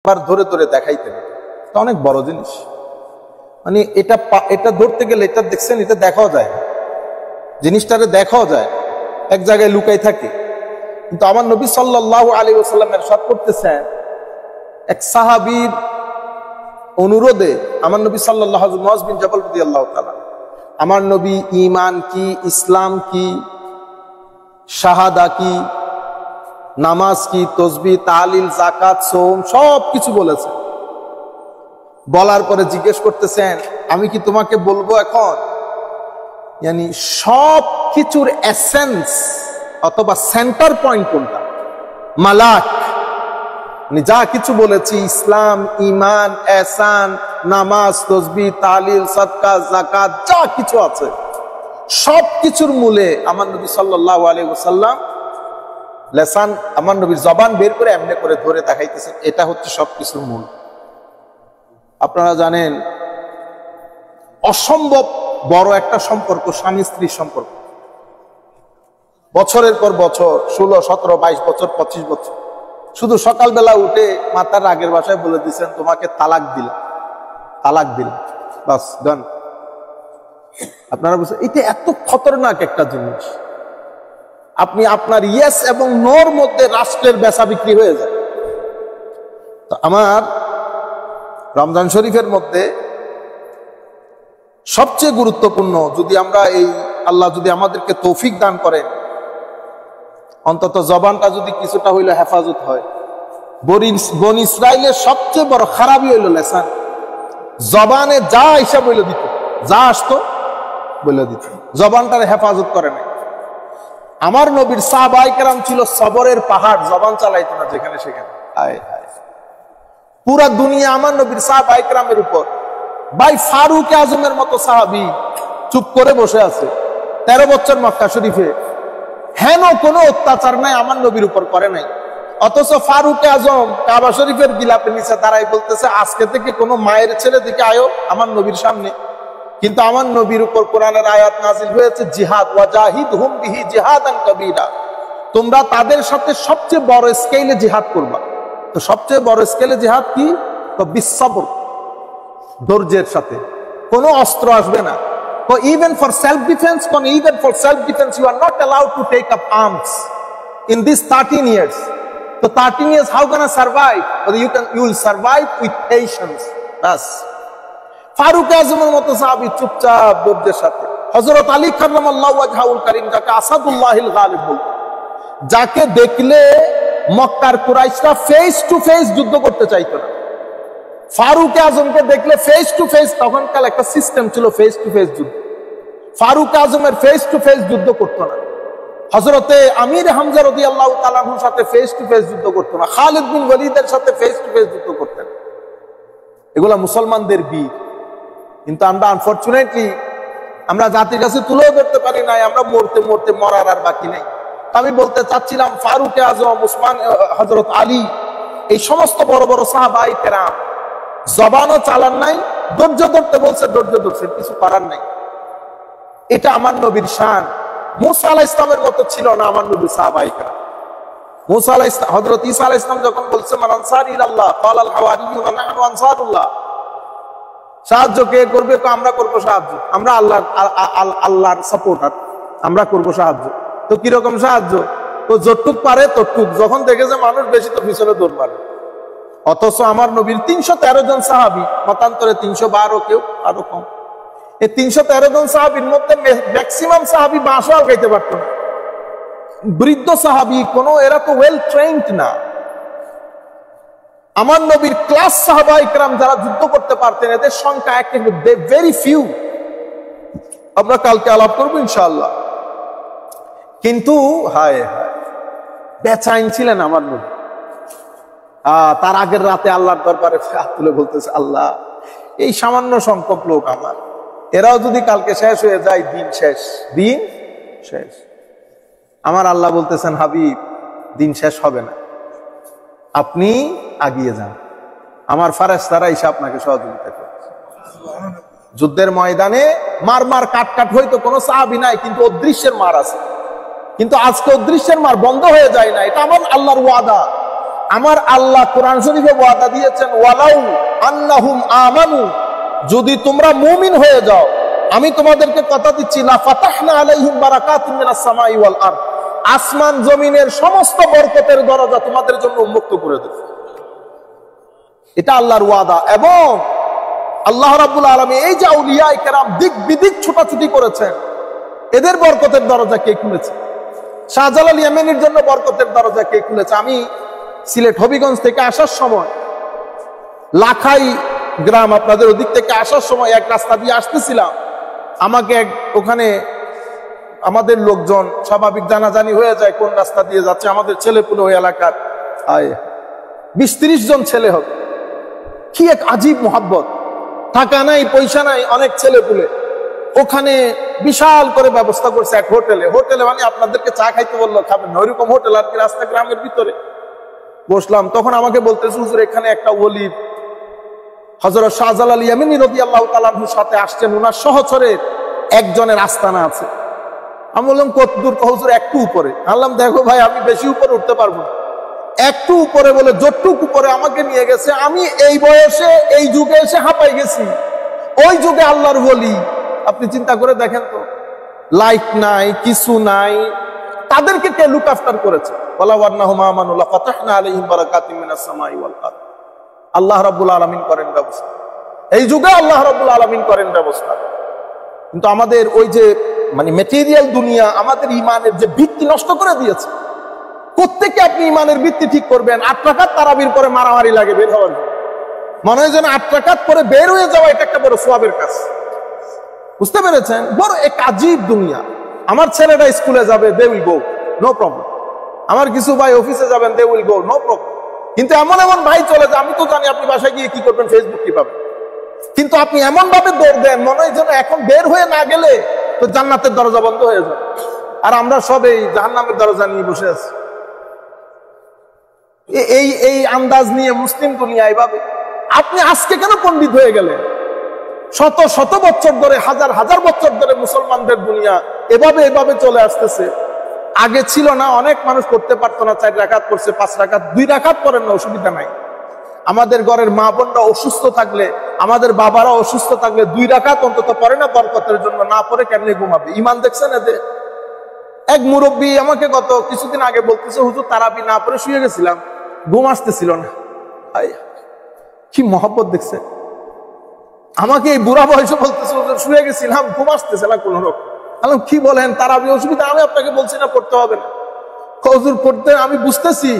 আবার ধরে ধরে দেখাইতেন, এটা অনেক বড় জিনিস। মানে এটা ধরতে গেলে, এটা দেখছেন, এটা দেখাও যায়, জিনিসটারে দেখাও যায়, এক জায়গায় লুকাই থাকে। কিন্তু আমার নবী সাল্লাল্লাহু আলাইহি ওয়াসাল্লাম ইরশাদ করতেছেন, এক সাহাবীর অনুরোধে আমার নবী সাল্লাল্লাহু আলাইহি ওয়াসাল্লাম, মুআয বিন জাবাল রাদিয়াল্লাহু তাআলা, আমার নবী ঈমান কি, ইসলাম কি, শাহাদা কি, নামাজ কি, তসবিহ, তাহলিল, যাকাত, সওম সব কিছু বলেছেন। বলার পরে জিজ্ঞেস করতেছেন, আমি কি তোমাকে বলবো এখন ইয়ানি সব কিছুর এসেন্স অথবা সেন্টার পয়েন্ট কোনটা? মালাক, মানে যা কিছু বলেছি, ইসলাম, ঈমান, ইহসান, নামাজ, তসবিহ, তাহলিল, সাদকা, যাকাত যা কিছু আছে সব কিছুর মূলে আমার নবী সাল্লাল্লাহু আলাইহি ওয়াসাল্লাম লেসান, আমার নবীর জবান বের করে এমনি করে ধরে দেখাইতেছেন, এটা হচ্ছে সবকিছুর মূল। আপনারা জানেন অসম্ভব বড় একটা সম্পর্ক স্বামী স্ত্রীর সম্পর্ক, বছরের পর বছর, 16, 17, 22 বছর, 25 বছর, শুধু সকালবেলা উঠে মাতার আগের বাসায় বলে দিচ্ছেন তোমাকে তালাক দিলাম, তালাক দিলাম, বাস ডান। আপনারা বুঝছেন এটা এত খতরনাক একটা জিনিস। আপনি আপনার ইয়েস এবং নোর মধ্যে রাষ্ট্রের বেচা বিক্রি হয়ে যায়। তো আমার রমজান শরীফের মধ্যে সবচেয়ে গুরুত্বপূর্ণ, যদি আমরা এই আল্লাহ যদি আমাদেরকে তৌফিক দান করেন, অন্তত জবানটা যদি কিছুটা হইলে হেফাজত হয়। বনি ইসরাইলের সবচেয়ে বড় খারাপই হইল লেসান, জবানে যা হিসাব বলে দিত, যা আসতো বলে দিত, জবানটার হেফাজত করে নাই। আমার নবীর সাহাবায়ে কেরাম ছিল সবরের পাহাড়, জবান চালাইতো না যেখানে সেখানে। পুরা দুনিয়া আমার নবীর সাহাবায়ে কেরামের উপর। ভাই ফারুক আজমের মতো সাহাবী চুপ করে বসে আছে 13 বছর মক্কা শরীফে, হেন কোনো অত্যাচার নাই আমার নবীর উপর করে নাই। অথচ ফারুক আজম কাবা শরীফের গিলাপের নিচে দাঁড়াই বলতেছে, আজকে থেকে কোনো মায়ের ছেলে দিকে আয়ো আমার নবীর সামনে। কিন্তু আমার নবীর উপর কোরআনের আয়াত নাযিল হয়েছে, জিহাদ, ওয়াজাহিদহুম বিহি জিহাদান কাবীরা, তোমরা তাদের সাথে সবচেয়ে বড় স্কেলে জিহাদ করবা। তো সবচেয়ে বড় স্কেলে জিহাদ কি? তো বিসসবর, ধৈর্যের সাথে, কোনো অস্ত্র আসবে না। তো even for self defense you are not allowed to take up arms in these 13 years. So 13 years how gonna survive? But you will survive with patience. Bas. Faruk আজমের মতো সাহাবী চুপচাপ ধৈর্যের সাথে। হযরত আলী কাররামাল্লাহু ওয়াজহাহুল কারীম, যাকে আসাদুল্লাহিল গালিব বলতো, যাকে দেখলে মক্কার কুরাইশরা ফেস টু ফেস যুদ্ধ করতে চাইতো না, ফারুক আজমকে দেখলে ফেস টু ফেস, তখনকার একটা সিস্টেম ছিল ফেস টু ফেস যুদ্ধ, ফারুক আজমের ফেস টু ফেস যুদ্ধ করতো না। হযরতে আমির হামজা রাদিয়াল্লাহু তাআলা আনহুর সাথে ফেস টু ফেস যুদ্ধ করতো না, খালিদ বিন ওয়ালিদের সাথে ফেস টু ফেস যুদ্ধ করতেন। এগুলা মুসলমানদের বীর। কিন্তু আমরা আনফরচুনেটলি আমরা জাতির কাছে তুলেও ধরতে পারি নাই, আমরা মরতে মরতে মরার আর বাকি নাই। আমি বলতে চাচ্ছিলাম ফারুক আজম, উসমান, হযরত আলী, এই সমস্ত বড় বড় সাহাবায়ে কেরাম জবানও চালান নাই, ধৈর্য ধরতে বলছে, ধৈর্য ধরছে, কিছু করার নাই। এটা আমার নবীর শান। মুসা আলাইহিস সালামের মতো ছিল না আমার নবীর সাহাবায়ে কেরাম। মুসা আলাইহিস সালাম, হযরত ঈসা আলাইহিস সালাম যখন বলছে মান আনসারি ইলাল্লাহ ক্বালাল হাওয়ারিয়ুনা নাহনু আনসারুল্লাহ, সাহায্য কে করবে? আমরা করব সাহায্য, আমরা আল্লাহর সাপোর্টার, আমরা করব সাহায্য। তো কিরকম সাহায্য? তো যতটুক পারে ততটুক, যখন দেখে যে মানুষ বেশি তো পিছনে দৌড় মারে। অথচ আমার নবীর 313 জন সাহাবী, মতান্তরে 312, কেউ আরো কম, এই 313 জন সাহাবীর মধ্যে ম্যাক্সিমাম সাহাবী বাঁশও খাইতে পারতো না, বৃদ্ধ সাহাবী, কোনো, এরা তো ওয়েল ট্রেইনড না। আমার নবীর ক্লাস সাহাবায়ে কেরাম যারা যুদ্ধ করতে পারতেন, এদের সংখ্যা একেবারে ভেরি ফিউ। আমরা কালকে আলাপ করবো ইনশাআল্লাহ। কিন্তু হায় হায় বেচাইন ছিলেন আমার নবী। তার আগের রাতে আল্লাহর দরবারে হাত তুলে বলতেছে, আল্লাহ, এই সামান্য সংখ্যক লোক আমার, এরাও যদি কালকে শেষ হয়ে যায়, দিন শেষ, দিন শেষ। আমার আল্লাহ বলতেছেন, হাবিব, দিন শেষ হবে না, আপনি আগিয়ে যান, আমার ফেরেশতারা এসে আপনাকে সহযোগিতা করবে। যুদ্ধের ময়দানে মার মার কাট কাট হয়তো কোনো সাহাবী নাই, কিন্তু অদৃশ্যের মার আছে। কিন্তু আজকে অদৃশ্যের মার বন্ধ হয়ে যায় না, এটা আমার আল্লাহর ওয়াদা। আমার আল্লাহ কোরআন শরীফে ওয়াদা দিয়েছেন, ওয়ালাউ আন্নাহুম আমানু, যদি তোমরা মুমিন হয়ে যাও আমি তোমাদেরকে কথা দিচ্ছি, লা ফাতাহনা আলাইহিম বারাকাতিন মিনাস সামাই ওয়াল আরদ, আসমান জমিনের সমস্ত বরকতের দরজা তোমাদের জন্য উন্মুক্ত করে দেব। এটা আল্লাহর ওয়াদা। এবং আল্লাহ রাব্বুল আলামিন এই যে আউলিয়া কেরাম দিক বিদিক ছোটাছুটি করেছেন, এদের বরকতের দরজা কে খুলেছে? শাহজালাল ইয়েমেনির জন্য বরকতের দরজা কে খুলেছে? আমি সিলেট হবিগঞ্জ থেকে আসার সময়, লাখাই গ্রাম আপনাদের ওদিক থেকে আসার সময় এক রাস্তা দিয়ে আসতেছিলাম, আমাকে ওখানে আমাদের লোকজন স্বাভাবিক জানাজানি হয়ে যায় কোন রাস্তা দিয়ে যাচ্ছে, আমাদের ছেলেপুলে ওই এলাকার 20-30 জন ছেলে হবে। কি এক আজীব মোহাব্বত, টাকা নাই পয়সা নাই, অনেক ছেলেপুলে। ওখানে বিশাল করে ব্যবস্থা করছে এক হোটেলে মানে আপনাদেরকে চা খাইতে বললো, খাবেন না, ওইরকম হোটেল আর কি, রাস্তা গ্রামের ভিতরে বসলাম। তখন আমাকে বলতেছে, হুজুর এখানে একটা ওলি হযরত শাহজালাল ইয়েমেনি রাদিয়াল্লাহু তাআলা আনহুর সাথে আসছেন, ওনার সহচরের একজনের আস্তানা আছে। আমি বললাম কত দূর? হুজুর একটু উপরে। আনলাম, দেখো ভাই আমি বেশি উপরে উঠতে পারবো না, একটু উপরে বলে যতটুক উপরে আমাকে নিয়ে গেছে, আমি এই বয়সে এই যুগে এসে হাঁপাই গেছি। ওই যুগে আল্লাহর ওলি, আপনি চিন্তা করে দেখেন তো, লাইট নাই কিছু নাই, তাদেরকে কে লুক আফটার করেছে? আল্লাহ রাব্বুল আলামিন করেন ব্যবস্থা, এই যুগে আল্লাহ রাব্বুল আলামিন করেন ব্যবস্থা। কিন্তু আমাদের ওই যে মানে মেটেরিয়াল দুনিয়া আমাদের ইমানের যে ভিত্তি নষ্ট করে দিয়েছে। প্রত্যেকে আপনি ইমানের ভিত্তি ঠিক করবেন, 8 রাকাত তারাবির পরে মারামারি লাগে বের হওয়ার জন্য, মনে হয় যেন 8 রাকাত পরে বের হয়ে যাওয়া এটা একটা বড় সওয়াবের কাজ। বুঝতে পেরেছেন? বড় এক আজীব দুনিয়া। আমার ছেলেটা স্কুলে যাবে, they will go, no problem. আমার কিছু ভাই অফিসে যাবেন, they will go, no problem. কিন্তু এমন এমন ভাই চলে যায়, আমি তো জানি আপনি বাসায় গিয়ে কি করবেন, ফেসবুক কি পাবেন, কিন্তু আপনি এমন ভাবে দৌড় দেন মনে হয় যেন এখন বের হয়ে না গেলে তো জান্নাতের দরজা বন্ধ হয়ে যাবে। আর আমরা সব এই জাহান্নামের দরজা নিয়ে বসে আছি। এই আন্দাজ নিয়ে মুসলিম দুনিয়া এইভাবে। আপনি আজকে কেন পণ্ডিত হয়ে গেলেন? শত শত বছর ধরে, হাজার হাজার বছর ধরে মুসলমানদের দুনিয়া এভাবে চলে আসতেছে। আগে ছিল না, অনেক মানুষ করতে পারতো না, 4 রাকাত করছে, 5 রাকাত, 2 রাকাত করেন না, অসুবিধা নাই। আমাদের ঘরের মা বোনরা অসুস্থ থাকলে, আমাদের বাবারা অসুস্থ থাকলে 2 রাকাত অন্তত পড়ে না বরকতের জন্য, না পড়ে কেমনে ঘুমাবে? ইমান দেখছেন এদের? এক মুরব্বী আমাকে গত কিছুদিন আগে বলতেছে, হুজুর তারাবি না পড়ে শুয়ে গেছিলাম, ঘুম আসতেছিল না। কি মহব্বত দেখছেন? আমাকে এই বুড়া বয়সে বলতেছে, হুজুর শুয়ে গেছিলাম, ঘুম আসতেছে না কোন রকম। বললাম কি বলেন, তারাবি অসুবিধা? আমি আপনাকে বলছি না পড়তে হবে না। হুজুর পড়তে আমি বুঝতেছি,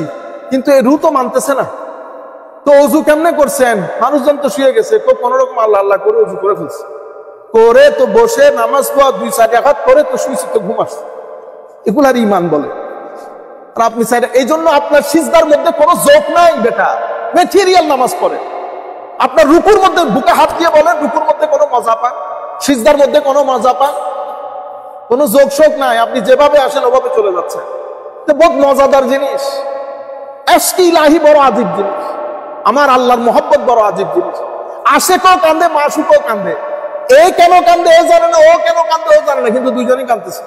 কিন্তু এই রু তো মানতেছে না। তো অজু কেমনে করছেন? মানুষজন তো শুয়ে গেছে, তো কোন রকম আল্লাহ আল্লাহ করে অজু করে ফেলছে, করে তো বসে নামাজ পড়া 2-4 রাকাত করে তো শুয়েছি, তো ঘুম আসছে। এগুলার ইমান বলে। আর আপনি এই জন্য আপনার সিজদার মধ্যে কোনো যোগ নাই বেটা, মেটেরিয়াল নামাজ পড়ে। আপনার রুকুর মধ্যে বুকে হাত দিয়ে বলেন, রুকুর মধ্যে কোনো মজা পান? সিজদার মধ্যে কোনো মজা পান? কোনো যোগ শোক নাই, আপনি যেভাবে আসেন ওভাবে চলে যাচ্ছেন। বহুত মজাদার জিনিস। এশকে ইলাহি বড় আজীব জিনিস, আমার আল্লাহর মোহাব্বত বড় আজীব জিনিস। আশেকও কান্দে, মাশুকও কান্দে, এ কেন কান্দে এ জানে না, ও কেন কান্দে ও জানে না, কিন্তু দুইজনই কান্দতেছে।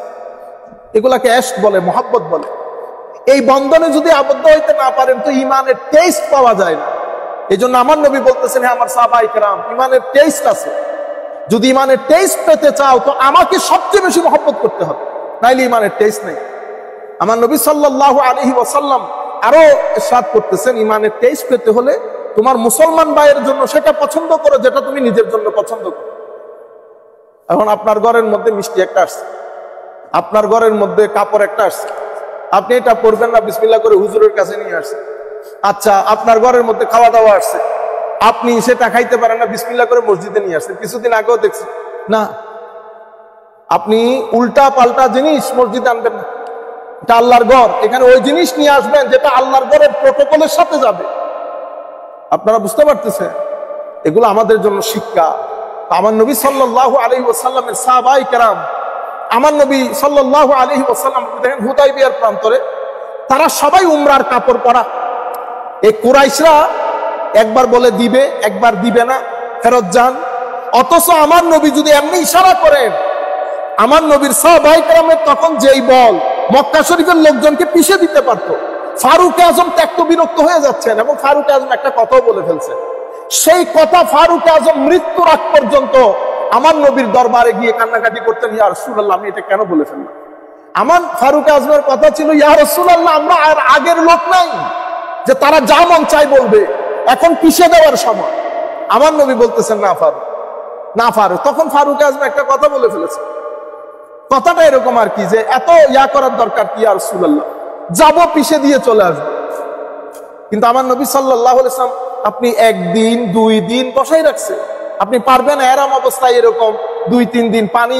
এগুলাকে এশক বলে, মোহাব্বত বলে। এই বন্ধনে যদি আবদ্ধ হইতে না পারেন তো ইমানের টেস্ট পাওয়া যায় না। এই জন্য আমার নবী বলতেছেন, হ্যাঁ আমার সাহাবায়ে কেরাম, ইমানের টেস্ট আছে। যদি ইমানের টেস্ট পেতে চাও তো আমাকে সবচেয়ে বেশি মহব্বত করতে হবে, নাইলে ইমানের টেস্ট নেই। আমার নবী সাল্লাল্লাহু আলাইহি ওয়াসাল্লাম আরো ইরশাদ করতেছেন, ইমানের টেস্ট পেতে হলে তোমার মুসলমান ভাইয়ের জন্য সেটা পছন্দ করো যেটা তুমি নিজের জন্য পছন্দ করো। এখন আপনার ঘরের মধ্যে মিষ্টি একটা আসছে, আপনার ঘরের মধ্যে কাপড় একটা আসছে, আপনি এটা পরবেন না, বিসমিল্লাহ করে হুজুরের কাছে নিয়ে আসছেন। আচ্ছা, আপনার ঘরের মধ্যে খাওয়া দাওয়া আসছে, আপনি সেটা খাইতে পারেন না, বিসমিল্লাহ করে মসজিদে নিয়ে আসছেন। কিছুদিন আগেও দেখছি না, আপনি উল্টা পাল্টা জিনিস মসজিদে আনবেন না। এটা আল্লাহর ঘর, এখানে ওই জিনিস নিয়ে আসবেন যেটা আল্লাহর ঘরের প্রটোকলের সাথে যাবে। আপনারা বুঝতে পারতেছেন? এগুলো আমাদের জন্য শিক্ষা। আমার নবী সাল্লাল্লাহু আলাইহি ওয়াসাল্লামের সাহাবায়ে কেরাম, আমার নবী সাল্লাল্লাহু আলাইহি ওয়াসাল্লাম দেখেন হুদায়বিয়ার প্রান্তরে তারা সবাই উমরার কাপড় পরা। এই কুরাইশরা একবার বলে দিবে, একবার দিবে না, ফেরত যান। অথচ আমার নবী যদি এমনি ইশারা করেন, আমার নবীর সাহাবায়ে কেরামের তখন যেই বল, মক্কা শরীফের লোকজনকে পিষে দিতে পারত। ফারুক আজম ত্যক্ত বিরক্ত হয়ে যাচ্ছেন এবং ফারুক আজম একটা কথাও বলে ফেলছেন। সেই কথা ফারুক আজম মৃত্যুর আগ পর্যন্ত আমার নবীর দরবারে গিয়ে কান্নাকাটি করতেন, ইয়া রাসূলুল্লাহ আমি এটা কেন বলে ফেললাম। আমার ফারুক আজমের কথা ছিল, ইয়া রাসূলুল্লাহ আমরা আর আগের লোক নাই যে তারা যা মন চাই বলবে, এখন পিছিয়ে দেওয়ার সময়। আমার নবী বলতেছেন না ফারুক, না ফারুক। তখন ফারুক আজম একটা কথা বলে ফেলেছে, কথাটা এরকম আর কি, যে এত ইয়া করার দরকার কি ইয়া রাসূলুল্লাহ, যাবো পিছিয়ে দিয়ে চলে আসবো। কিন্তু আমার নবী সাল্লাল্লাহু আলাইহি ওয়াসাল্লাম আপনি একদিন 2 দিন বসাই রাখছে, আপনি পারবেন এরম অবস্থায় এরকম 2-3 দিন পানি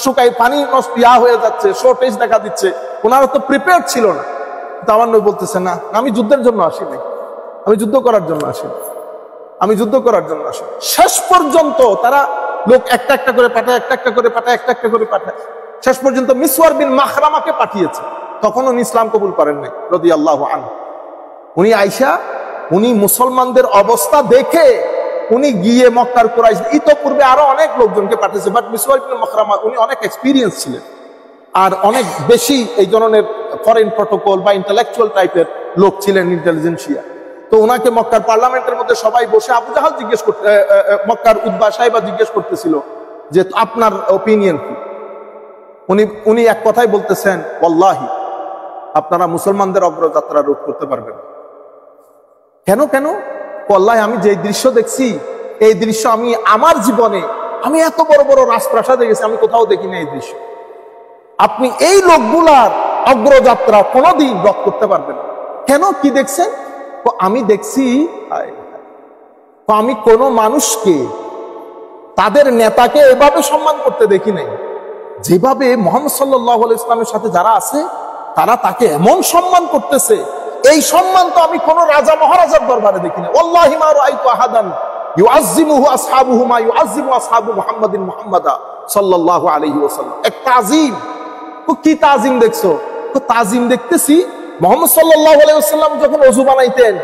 শুকাই, পানি নষ্ট হয়ে যাচ্ছে, শর্টেজ দেখা দিচ্ছে, ওনারা তো প্রিপেয়ার ছিল না। তো আমার নবী বলতেছে না আমি যুদ্ধের জন্য আসিনি, আমি যুদ্ধ করার জন্য আসিনি, আমি যুদ্ধ করার জন্য আসিনি। শেষ পর্যন্ত তারা লোক একটা একটা করে পাঠায়, একটা একটা করে পাঠায়, একটা একটা করে পাঠায়, শেষ পর্যন্ত মিসওয়ার বিন মাখরামাকে পাঠিয়েছে। তখন উনি ইসলাম কবুল করেন নাই রাদিয়াল্লাহু আনহু। উনি আয়েশা, উনি মুসলমানদের অবস্থা দেখে উনি গিয়ে মক্কার কুরাইশ, ইতোপূর্বে আরো অনেক লোকজনকে পাঠিয়েছে, বাট মিসওয়ার বিন মাখরামা উনি অনেক এক্সপিরিয়েন্স ছিলেন আর অনেক বেশি এই ধরনের ফরেন প্রটোকল বা ইন্টেলেকচুয়াল টাইপের লোক ছিলেন, ইন্টেলিজেন্সিয়া। তো ওনাকে মক্কার পার্লামেন্টের মধ্যে সবাই বসে আবু জাহাল জিজ্ঞেস করতে, মক্কার উদ্বা সাহেবা জিজ্ঞেস করতেছিল যে আপনার ওপিনিয়ন কি। উনি এক কথাই বলতেছেন, ওয়াল্লাহি আপনারা মুসলমানদের অগ্রযাত্রা রোধ করতে পারবেন। কেন কেন? ওয়াল্লাহি আমি যে দৃশ্য দেখছি, এই দৃশ্য আমি আমার জীবনে, আমি এত বড় বড় রাজপ্রাসাদে গেছি, আমি কোথাও দেখিনি এই দৃশ্য। আপনি এই লোকগুলার অগ্রযাত্রা কোনোদিন রোধ করতে পারবেন না। কেন? কি দেখছেন? আমি দেখছি আমি কোন মানুষকে, তাদের নেতাকে এভাবে সম্মান করতে দেখি নাই যেভাবে মুহাম্মদ সাল্লাল্লাহু আলাইহি ওয়াসাল্লামের সাথে যারা আছে তারা তাকে এমন সম্মান করতেছে। এই সম্মান তো আমি কোন রাজা মহারাজার দরবারে দেখি না। ওয়াল্লাহি মা রাআইতু আহাদান ইউআযযিমুহু আসহাবুহু মা ইউআযযিমু আসহাবু মুহাম্মাদিন মুহাম্মাদা সাল্লাল্লাহু আলাইহি ওয়াসাল্লাম। এক তাজিম। কি তাজিম দেখছো? তো তাজিম দেখতেছি মুহাম্মদ সাল্লাল্লাহু আলাইহি ওয়াসাল্লাম যখন ওযু বানাইতেন,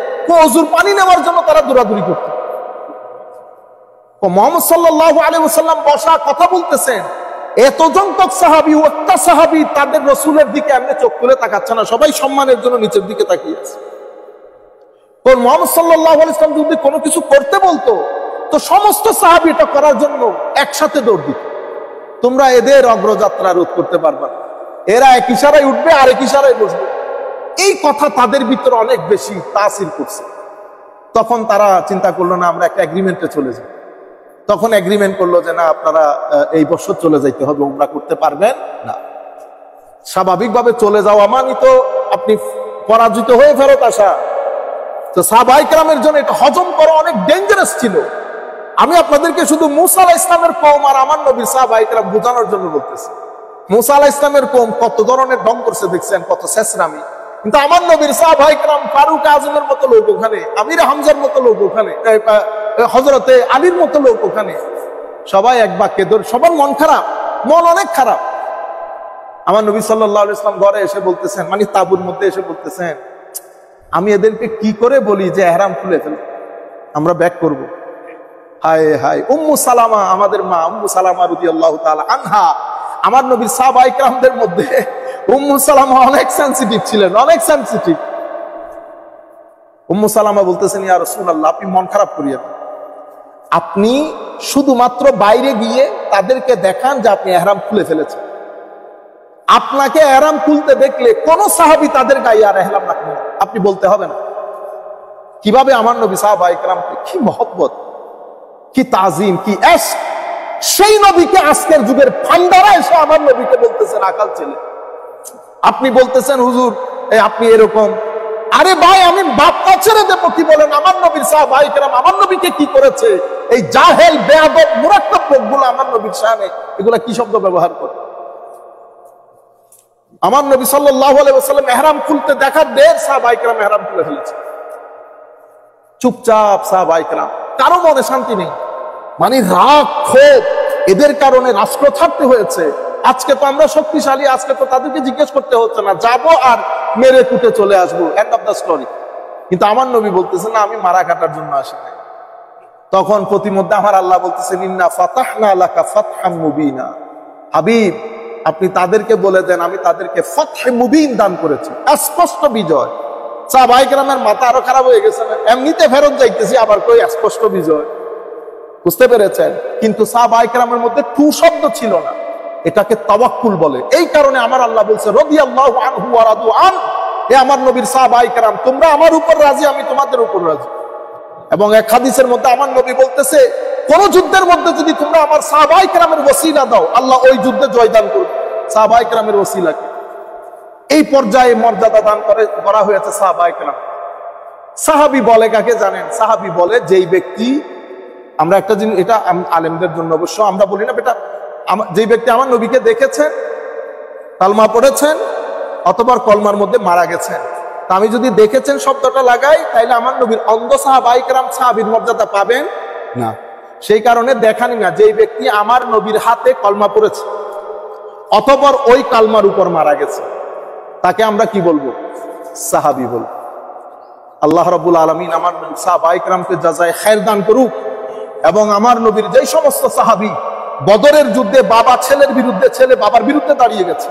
ওযুর পানি নেওয়ার জন্য তারা দৌড়াদৌড়ি করতেন। মুহাম্মদ সাল্লাল্লাহু আলাইহি ওয়াসাল্লাম বসা কথা বলতেছেন, এতজন তক সাহাবী, একটা সাহাবী তাদের রাসূলের দিকে এমনি চোখ তুলে তাকাচ্ছে না, সবাই সম্মানের জন্য নিচের দিকে তাকিয়ে আছে। তো মুহাম্মদ সাল্লাল্লাহু আলাইহি ওয়াসাল্লাম যদি কোনো কিছু করতে বলতো তো সমস্ত সাহাবী এটা করার জন্য একসাথে দৌড় দিত। তোমরা এদের অগ্রযাত্রা রোধ করতে পারবে না, এরা এক ইশারায় উঠবে আর এক ইশারায় বসবে। এই কথা তাদের ভিতরে অনেক বেশি তাসির করছে। তখন তারা চিন্তা করলো না আমরা একটা এগ্রিমেন্টে চলে যাই। তখন এগ্রিমেন্ট করলো যে না আপনারা এই বছর চলে যাইতে হবে, উমরা করতে পারবেন না। স্বাভাবিকভাবে চলে যাওয়া মানে তো আপনি পরাজিত হয়ে ফেরত আসা। তো সাহাবায়ে কেরামের জন্য এটা হজম করা অনেক ডেঞ্জারাস ছিল। আমি আপনাদেরকে শুধু মুসা আলাইহিস সালামের কওম আর আমার নবীর সাহাবায়ে কেরাম বোঝানোর জন্য বলতেছি। মুসা আলাইহিস সালামের কওম কত ধরনের ঢং করছে দেখছেন, কত শেষরামি। কিন্তু আমার নবীর সাহাবায়ে কেরাম, ফারুক আজমের মতো লোক ওখানে, আমির হামজার মতো লোক ওখানে, হযরতে আলীর মতো লোক ওখানে, সবাই এক বাক্যে সবার মন খারাপ, মন অনেক খারাপ। আমার নবী সাল্লাল্লাহু আলাইহি ওয়াসাল্লাম ঘরে এসে বলতেছেন, মানে তাঁবুর মধ্যে এসে বলতেছেন, আমি এদেরকে কি করে বলি যে ইহরাম খুলে ফেল, আমরা ব্যাক করব। হায় হায়, উম্মু সালামা, আমাদের মা উম্মু সালামা রাদিয়াল্লাহু তাআলা আনহা, আমার নবীর সাহাবায়ে কেরামদের মধ্যে উম্মু সালামা অনেক সেনসিটিভ ছিলেন, অনেক সেনসিটিভ। উম্মু সালামা বলতেছেন, ইয়া রাসূলুল্লাহ আপনি মন খারাপ করিয়েন, আপনি শুধুমাত্র বাইরে গিয়ে তাদেরকে দেখান যে আপনি ইহরাম খুলে ফেলেছেন। আপনাকে ইহরাম খুলতে দেখলে কোন সাহাবী তাদের গায়ে আর ইহরাম রাখবে না, আপনি বলতে হবে না। কিভাবে আমার নবী সাহাবায়ে কেরামকে, কি মহব্বত, কি তাজিম, কি ইশক। সেই নবীকে আজকের যুগের ফান্ডারা এসে আমার নবীকে বলতেছেন আকাল ছেলে। আপনি বলতেছেন হুজুর আপনি এরকম। আরে ভাই, আমি বাপটা ছেড়ে দেবো কি বলেন? আমার নবীর সাহাবায়ে কেরাম আমার নবীকে কি করেছে? এই জাহেল বেয়াদব মুরাক্কাব লোকগুলো আমার নবীর শানে এগুলা কি শব্দ ব্যবহার করে? আমার নবী সাল্লাল্লাহু আলাইহি ওয়াসাল্লাম ইহরাম খুলতে দেখার দের সাহাবায়ে কেরাম ইহরাম খুলে ফেলেছে। চুপচাপ সাহাবায়ে কেরাম, কারো মনে শান্তি নেই, মানে রাগ ক্ষোভ, এদের কারণে রাষ্ট্র ছাড়তে হয়েছে। আজকে তো আমরা শক্তিশালী, আজকে তো তাদেরকে জিজ্ঞেস করতে হচ্ছে না, যাবো আর মেরে কুটে চলে আসবো, এন্ড অফ দ্য স্টোরি। কিন্তু আমার নবী বলতেছে না, আমি মারা কাটার জন্য আসি নাই। তখন প্রতিমধ্যে আমার আল্লাহ বলতেছেন, ইন্না ফাতাহনা লাকা ফাতহাম মুবিনা, হাবিব আপনি তাদেরকে বলে দেন আমি তাদেরকে ফাতহে মুবিন দান করেছি, স্পষ্ট বিজয়। সাহাবায়ে কেরামের মাথা আরো খারাপ হয়ে গেছে না? এমনিতে ফেরত যাইতেছি, আবার কই স্পষ্ট বিজয়। বুঝতে পেরেছেন? কিন্তু সাহাবায়ে কেরামের মধ্যে টু শব্দ ছিল না, এটাকে তাওয়াক্কুল বলে। এই কারণে আমার আল্লাহ বলছে রাদিয়াল্লাহু আনহু ওয়া রাদু আন, হে আমার নবীর সাহাবায়ে কেরাম, তোমরা আমার উপর রাজি, আমি তোমাদের উপর রাজি। এবং এক হাদিসের মধ্যে আমার নবী বলতেছে, কোন যুদ্ধের মধ্যে যদি তোমরা আমার সাহাবায়ে কেরামের ওসিলা দাও, আল্লাহ ওই যুদ্ধে জয়দান করবে সাহাবায়ে কেরামের ওসিলাকে। এই পর্যায়ে মর্যাদা দান করা হয়েছে সাহাবায়ে কেরাম। সাহাবী বলে কাকে জানেন? সাহাবী বলে যেই ব্যক্তি, আমরা একটা জিনিস, এটা আলেমদের জন্য অবশ্য আমরা বলি না বেটা, যেই ব্যক্তি আমার নবীকে দেখেছেন, কালমা পড়েছেন, অথবা কলমার মধ্যে মারা গেছেন। তা আমি যদি দেখেছেন শব্দটা লাগাই, তাইলে আমার নবীর অন্ধ সাহাবায়ে কেরাম সাহাবীর মর্যাদা পাবেন না। সেই কারণে দেখানি না, যেই ব্যক্তি আমার নবীর হাতে কলমা পড়েছে অথবা ওই কালমার উপর মারা গেছে, তাকে আমরা কি বলবো? সাহাবী বলবো। আল্লাহ রাব্বুল আলামিন আমার নবী সাহাবায়ে কেরামকে জাযায়ে খায়ের দান করুক। এবং আমার নবীর যেই সমস্ত সাহাবী বদরের যুদ্ধে বাবা ছেলের বিরুদ্ধে, ছেলে বাবার বিরুদ্ধে দাঁড়িয়ে গেছে,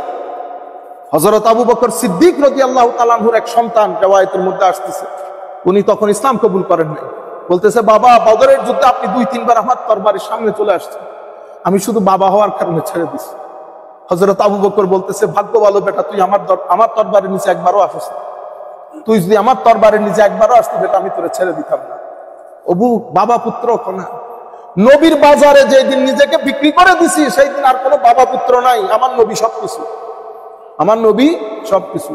হযরত আবু বকর সিদ্দিক রাদিয়াল্লাহু তাআলা আনহুর এক সন্তান, riwayতের মধ্যে আসতেছে, উনি তখন ইসলাম কবুল করেন নাই। বলতেছে, বাবা বদরের যুদ্ধে আপনি 2-3 বার আমার তরবারির সামনে চলে আসছেন, আমি শুধু বাবা হওয়ার কারণে ছেড়ে দিছি। হযরত আবু বকর বলতেছে, ভাগ্য ভালো বেটা, তুই আমার তরবারির নিচে একবারও আসিস না। তুই যদি আমার তরবারির নিচে একবারও আসতি বেটা, আমি তোরে ছেড়ে দিতাম না। অবু বাবা পুত্র কোনা, নবীর বাজারে যেদিন নিজেকে বিক্রি করে দিছি, সেই দিন আর কোনো বাবা পুত্র নাই। আমার নবী সবকিছু, আমার নবী সবকিছু।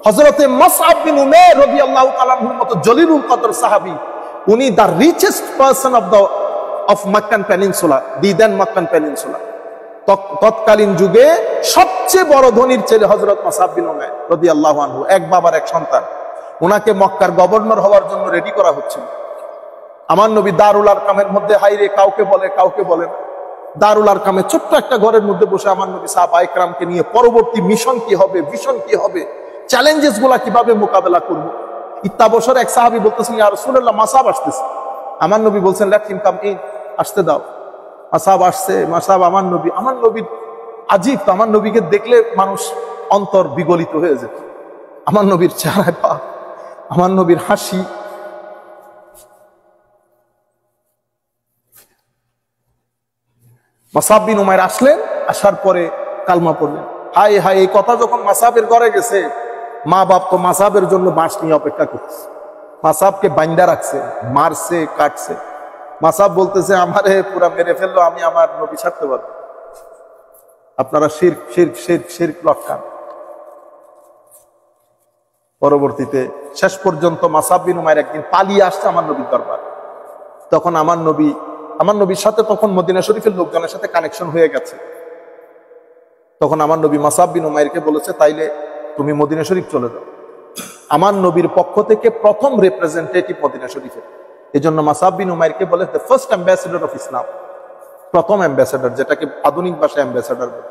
হযরতে মুসআব বিন উমাইর রাদিয়াল্লাহু তাআলা আনহুর মতো জলিলুল কদর সাহাবী, উনি the richest person of Meccan peninsula, the then Meccan peninsula. তৎকালীন যুগে সবচেয়ে বড় ধনীর ছেলে হযরত মুসআব বিন উমাইর রাদিয়াল্লাহু আনহু, এক বাবার এক সন্তান। ওনাকে মক্কার গভর্নর হওয়ার জন্য রেডি করা হচ্ছিল। আমার নবী দারুল আরকামের মধ্যে, হাইরে কাউকে বলে কাউকে বলে না, দারুল আরকামে ছোট্ট একটা ঘরের মধ্যে বসে আমার নবী সাহাবায়ে কেরামকে নিয়ে পরবর্তী মিশন কি হবে, ভিশন কি হবে, চ্যালেঞ্জেস গুলা কিভাবে মোকাবেলা করব, ইত্যাবসর এক সাহাবী বলতেছেন, ইয়া রাসূলুল্লাহ মাসাব আসতেছে। আমার নবী বলছেন, লেট হিম কাম ইন, আসতে দাও। মাসাব আসছে, মাসাব আমার নবীর আজীব তো, আমার নবীকে দেখলে মানুষ অন্তর বিগলিত হয়ে যেত। আমার নবীর চেহারায় পাক, আমার নবীর হাসি। মুসআব বিন উমাইর আসলেন, আসার পরে কালমা পড়লেন। হায় হায়, এই কথা যখন মুসআবের ঘরে গেছে, মা বাপ তো মুসআবের জন্য বাঁশ নিয়ে অপেক্ষা করছে। মুসআবকে বাইন্দা রাখছে, মারছে, কাটছে। মুসআব বলতেছে, আমারে পুরা মেরে ফেললো, আমি আমার নবী ছাড়তে পারবো? আপনারা শিরক শিরক শিরক শিরক লটকান। পরবর্তীতে শেষ পর্যন্ত মুসআব বিন উমাইর একদিন পালিয়ে আসছে আমার নবীর দরবার। তখন আমার নবীর সাথে তখন মদিনা শরীফের লোকজনের সাথে কানেকশন হয়ে গেছে। তখন আমার নবী মুসআব বিন উমাইরকে বলেছে, তাইলে তুমি মদিনা শরীফ চলে যাও। আমার নবীর পক্ষ থেকে প্রথম রিপ্রেজেন্টেটিভ মদিনা শরীফের, এই জন্য মুসআব বিন উমাইরকে বলে the first ambassador of Islam, প্রথম অ্যাম্বাসেডর, যেটাকে আধুনিক ভাষায় অ্যাম্বাসেডর বলে।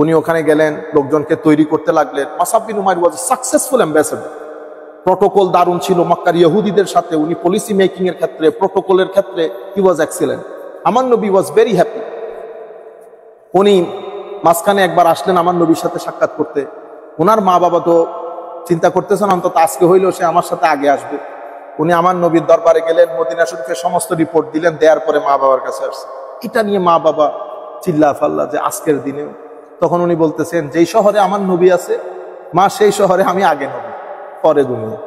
উনি ওখানে গেলেন, লোকজনকে তৈরি করতে লাগলেন। Musab bin Umair was successful ambassador. Protocol দারুণ ছিল মক্কার ইহুদিদের সাথে। উনি পলিসি মেকিং এর ক্ষেত্রে, প্রটোকলের ক্ষেত্রে হি ওয়াজ এক্সিলেন্ট। আমার নবী ওয়াজ ভেরি হ্যাপি। উনি মাঝখানে একবার আসলেন আমার নবীর সাথে সাক্ষাৎ করতে। ওনার মা বাবা তো চিন্তা করতেছেন, অন্তত আজকে হইলেও সে আমার সাথে আগে আসবে। উনি আমার নবীর দরবারে গেলেন, মদিনা শরীফের সমস্ত রিপোর্ট দিলেন, দেওয়ার পরে মা বাবার কাছে আসছে। এটা নিয়ে মা বাবা চিল্লা ফাল্লা যে আজকের দিনেও। তখন উনি বলতেছেন, যেই শহরে আমার নবী আছে মা, সেই শহরে আমি আগে নবী, পরে দুনিয়া।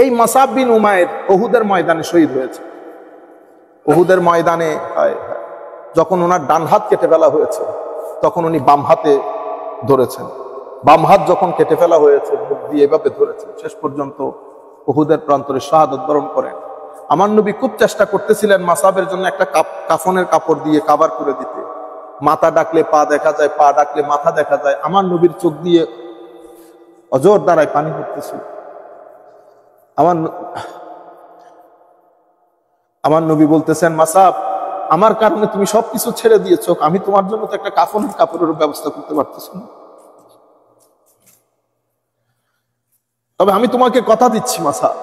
এই মুসআব বিন উমাইর উহুদের ময়দানে শহীদ হয়েছে। উহুদের ময়দানে যখন ওনার ডান হাত কেটে ফেলা হয়েছে, তখন উনি বাম হাতে ধরেছেন। বাম হাত যখন কেটে ফেলা হয়েছে, মুখ দিয়ে এভাবে ধরেছেন। শেষ পর্যন্ত উহুদের প্রান্তরে শাহাদাত বরণ করেন। আমার নবী খুব চেষ্টা করতেছিলেন মুসআবের জন্য একটা কাফনের কাপড় দিয়ে কাভার করে দিতে। মাথা ডাকলে পা দেখা যায়, পা ডাকলে মাথা দেখা যায়। আমার নবীর চোখ দিয়ে অজর দ্বারায় পানি পড়তেছিল। আমার নবী বলতেছেন, মুসআব, আমার কারণে তুমি সবকিছু ছেড়ে দিয়েছো, আমি তোমার জন্য তো একটা কাফনের কাপড়ের ব্যবস্থা করতে পারতেছি না। তবে আমি তোমাকে কথা দিচ্ছি মুসআব,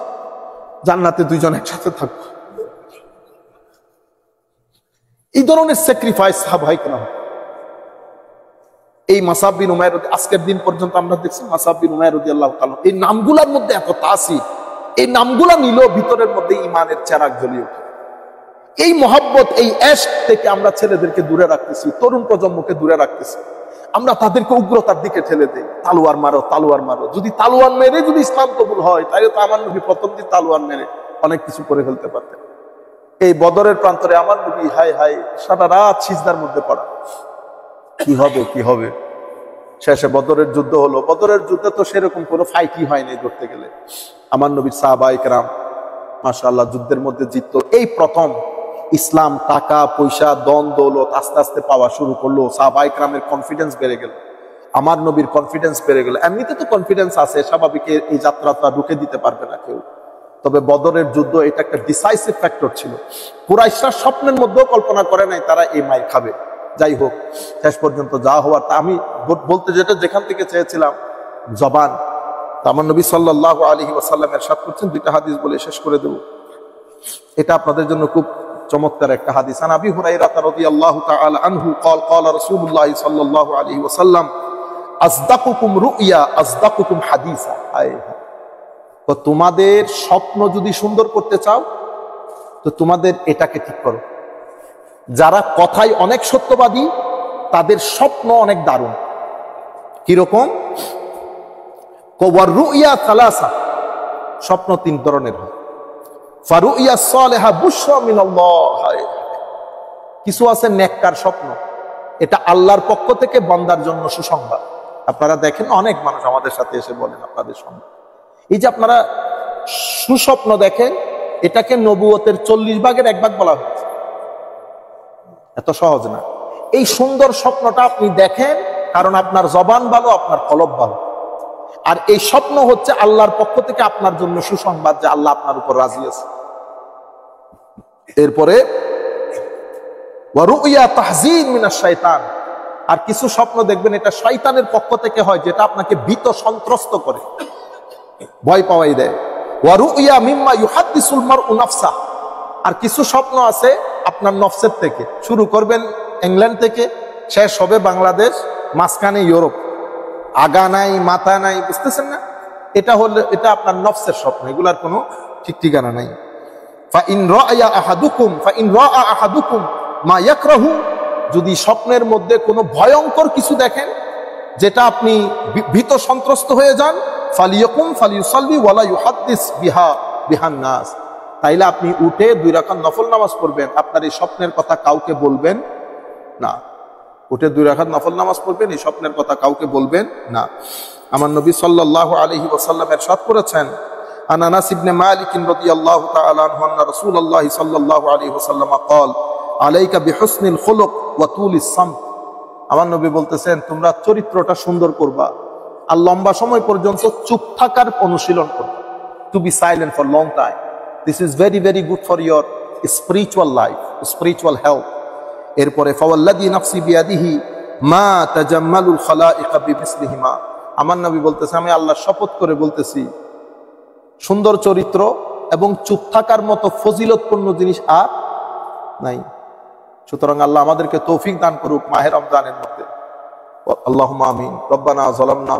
জান্নাতে দুইজন একসাথে থাকবো। এই ধরনের স্যাক্রিফাইস সাহাবায়ে কেরাম। এই মাসআব বিন উমাইর, আজকের দিন পর্যন্ত আমরা দেখছি মাসআব বিন উমাইর রাদিয়াল্লাহু তাআলা, এই নামগুলোর মধ্যে এত তাসির, এই নামগুলা নিল ভিতরের মধ্যে ইমানের চেরাগ জ্বলিয়ে ওঠে। এই মহব্বত, এই এশক থেকে আমরা ছেলেদেরকে দূরে রাখতেছি, তরুণ প্রজন্মকে দূরে রাখতেছি। আমরা তাদেরকে উগ্রতার দিকে ঠেলে দেই, তালোয়ার মারো, তালোয়ার মারো। যদি তালোয়ার মেরে যদি ইসলাম কবুল হয়, তাহলে তো আমার নবী প্রথম দিন তালোয়ার মেরে অনেক কিছু করে ফেলতে পারতেন। এই বদরের প্রান্তরে আমার নবী হায় হায় সারা রাত সিজদার মধ্যে পড়া, কি হবে কি হবে। শেষে বদরের যুদ্ধ হলো। বদরের যুদ্ধে তো সেরকম কোনো ফাইটই হয়নি ধরতে গেলে। আমার নবীর সাহাবায়ে কেরাম মাশাআল্লাহ যুদ্ধের মধ্যে জিততো। এই প্রথম ইসলাম টাকা পয়সা দন দৌলত আস্তে আস্তে পাওয়া শুরু করলো। সাহাবায়ে কেরামের কনফিডেন্স বেড়ে গেল, আমার নবীর কনফিডেন্স বেড়ে গেল। এমনিতে তো কনফিডেন্স আছে, স্বাভাবিক, এই যাত্রাটা রুখে দিতে পারবে না কেউ। তবে বদরের যুদ্ধ এটা একটা ডিসাইসিভ ফ্যাক্টর ছিল। কুরাইশরা স্বপ্নের মধ্যেও কল্পনা করে নাই তারা এই মাইর খাবে। যাই হোক, শেষ পর্যন্ত যা হওয়ার তা আমি বলতে যেখান থেকে চেয়েছিলাম জবান, আমার নবী সাল্লাল্লাহু আলাইহি ওয়াসাল্লাম ইরশাদ করছেন, দুইটা হাদিস বলে শেষ করে দেব। এটা আপনাদের জন্য খুব চমৎকার একটা হাদিস। আন আবি হুরায়রা রাদিয়াল্লাহু তাআলা আনহু قال قال رسول الله صلى الله عليه وسلم আসদাকুকুম রুইয়া আসদাকুকুম হাদিসা। তো তোমাদের স্বপ্ন যদি সুন্দর করতে চাও তো তোমাদের এটাকে ঠিক করো। যারা কথায় অনেক সত্যবাদী তাদের স্বপ্ন অনেক দারুণ। কিরকম? রুইয়া সালাসা, স্বপ্ন তিন ধরনের হয়। ফারুইয়া সালেহা বুশরা মিনাল্লাহ, কিছু আছে নেককার স্বপ্ন, এটা আল্লাহর পক্ষ থেকে বান্দার জন্য সুসংবাদ। আপনারা দেখেন অনেক মানুষ আমাদের সাথে এসে বলেন আপনাদের সংবাদ, এই যে আপনারা সুস্বপ্ন দেখেন, এটাকে নবুয়তের 40 ভাগের 1 ভাগ বলা হয়েছে। এত সহজ না। এই সুন্দর স্বপ্নটা আপনি দেখেন কারণ আপনার জবান ভালো, আপনার কলব ভালো। আর এই স্বপ্ন হচ্ছে আল্লাহর পক্ষ থেকে আপনার জন্য সুসংবাদ যে আল্লাহ আপনার উপর রাজি আছে। এরপরে ওয়ারুইয়া তাহজিন মিনাশ শাইতান, আর কিছু স্বপ্ন দেখবেন এটা শয়তানের পক্ষ থেকে হয়, যেটা আপনাকে ভীত সন্ত্রস্ত করে, ভয় পাওয়াই দেয়। ওয়ারুইয়া মিম্মা ইউহাদ্দিসুল মারউ নাফসা, আর কিছু স্বপ্ন আছে আপনার নফসের থেকে। শুরু করবেন ইংল্যান্ড থেকে, শেষ হবে বাংলাদেশ, মাঝখানে ইউরোপ, আগা নাই মাথা নাই, বুঝতেছেন না? এটা হলে এটা আপনার নফসের স্বপ্ন, এগুলার কোনো ঠিক ঠিকানা নাই। ফাইন রাআয়া আহাদুকুম ফাইন রাআ আহাদুকুম মা ইয়াকরাহু, যদি স্বপ্নের মধ্যে কোনো ভয়ঙ্কর কিছু দেখেন যেটা আপনি ভীত সন্ত্রস্ত হয়ে যান, ফালিয়াকুম ফালিয়ুসাল্লি ওয়ালা ইউহাদ্দিস বিহান নাস, তাইলে আপনি উঠে 2 রাকাত নফল নামাজ পড়বেন, আপনার এই স্বপ্নের কথা কাউকে বলবেন না। উঠে 2 রাকাত নফল নামাজ পড়বেন, এই স্বপ্নের কথা কাউকে বলবেন না। আমার নবী সাল্লাল্লাহু আলাইহি ওয়াসাল্লাম ইরশাদ করেছেন, আন আনাস ইবনে মালিক রাদিয়াল্লাহু তাআলা আনহু আন্না রাসূলুল্লাহ সাল্লাল্লাহু আলাইহি ওয়াসাল্লাম قال আলাইকা বিহুসনিল খুলুক ওয়া তুলিস সামত। আমার নবী বলতেছেন, তোমরা চরিত্রটা সুন্দর করবা আর লম্বা সময় পর্যন্ত চুপ থাকার অনুশীলন করবা। To be silent for long time, this is very very good for your spiritual life, spiritual health. এরপরে ফাওয়াল্লাযী নাফসি বিয়াদিহি মা তাজাম্মালুল খালাইকা বিমিসলিহিমা, আমার নবী বলতেছে, আমি আল্লাহর শপথ করে বলতেছি, সুন্দর চরিত্র এবং চুপ থাকার মতো ফজিলতপূর্ণ জিনিস আর নাই। সুতরাং আল্লাহ আমাদেরকে তৌফিক দান করুক মাহে রমজানের মধ্যে। আল্লাহুম্মা আমিন। রব্বানা যালামনা